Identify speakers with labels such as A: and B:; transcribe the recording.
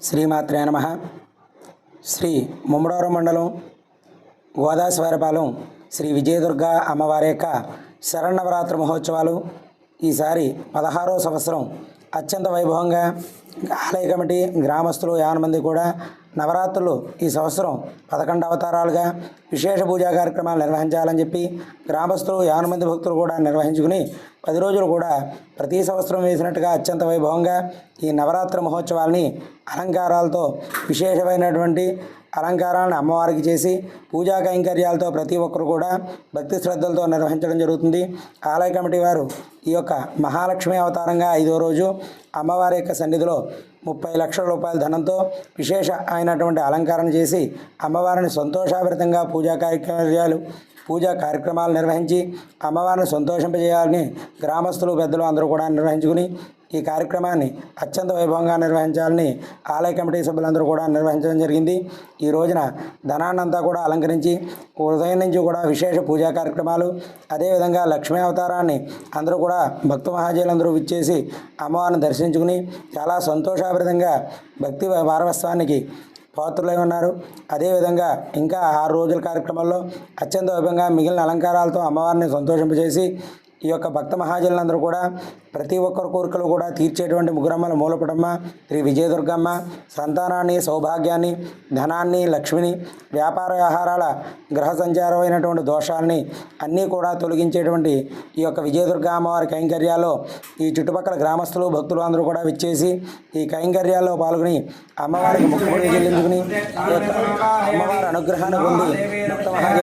A: శ్రీమాత్రే నమః. శ్రీ ముమ్మడవరం మండలం గోదాస్వారిపాలెం శ్రీ విజయదుర్గ అమ్మవారి యొక్క శరన్నవరాత్రి మహోత్సవాలు ఈసారి 16వ సంవత్సరం అత్యంత వైభవంగా ఆలయ కమిటీ గ్రామస్తులు 50 మంది కూడా నవరాత్రులు ఈ సంవత్సరం 11 అవతారాలుగా విశేష పూజా కార్యక్రమాలు నిర్వహించాలని చెప్పి గ్రామస్తులు 50 మంది భక్తులు కూడా నిర్వహించుకుని 10 రోజులు కూడా ప్రతి సంవత్సరం వేసినట్టుగా అత్యంత వైభవంగా ఈ నవరాత్రి మహోత్సవాల్ని అలంకారాలతో విశేషమైనటువంటి అలంకారాలను అమ్మవారికి చేసి పూజా కైంకర్యాలతో ప్రతి ఒక్కరు కూడా భక్తి శ్రద్ధలతో నిర్వహించడం జరుగుతుంది. ఆలయ కమిటీ వారు ఈ యొక్క మహాలక్ష్మి అవతారంగా 5వ రోజు అమ్మవారి యొక్క సన్నిధిలో 30 లక్షల రూపాయల ధనంతో విశేష అయినటువంటి అలంకరణ చేసి అమ్మవారిని సంతోషాభరితంగా పూజా కార్యక్రమాలు నిర్వహించి అమ్మవారిని సంతోషింపజేయాలని గ్రామస్తులు పెద్దలు అందరూ కూడా నిర్వహించుకుని ఈ కార్యక్రమాన్ని అత్యంత వైభవంగా నిర్వహించాలని ఆలయ కమిటీ సభ్యులందరూ కూడా నిర్వహించడం జరిగింది. ఈ రోజున ధనాన్నంతా కూడా అలంకరించి ఉదయం నుంచి కూడా విశేష పూజా కార్యక్రమాలు, అదేవిధంగా లక్ష్మీ అవతారాన్ని అందరూ కూడా భక్త మహాజీలందరూ విచ్చేసి అమ్మవారిని దర్శించుకుని చాలా సంతోషాభరితంగా భక్తి పారవస్వానికి పాత్రులై ఉన్నారు. అదేవిధంగా ఇంకా 6 రోజుల కార్యక్రమాల్లో అత్యంత వైభవంగా మిగిలిన అలంకారాలతో అమ్మవారిని సంతోషింపజేసి ఈ యొక్క భక్త మహాజనులందరూ కూడా ప్రతి ఒక్కరి కోరికలు కూడా తీర్చేటువంటి ముగ్గురమ్మల మూలపుటమ్మ శ్రీ విజయదుర్గమ్మ సంతానాన్ని, సౌభాగ్యాన్ని, ధనాన్ని, లక్ష్మిని, వ్యాపార వ్యవహారాల గ్రహ సంచారమైనటువంటి దోషాలని అన్నీ కూడా తొలగించేటువంటి ఈ యొక్క విజయదుర్గ అమ్మవారి కైంకర్యాల్లో ఈ చుట్టుపక్కల గ్రామస్తులు భక్తులు అందరూ కూడా విచ్చేసి ఈ కైంకర్యాల్లో పాల్గొని అమ్మవారికి మొక్కుబడి చెల్లించుకుని ఈ యొక్క అమ్మవారి అనుగ్రహాన్ని పొంది భక్త మహాజనులు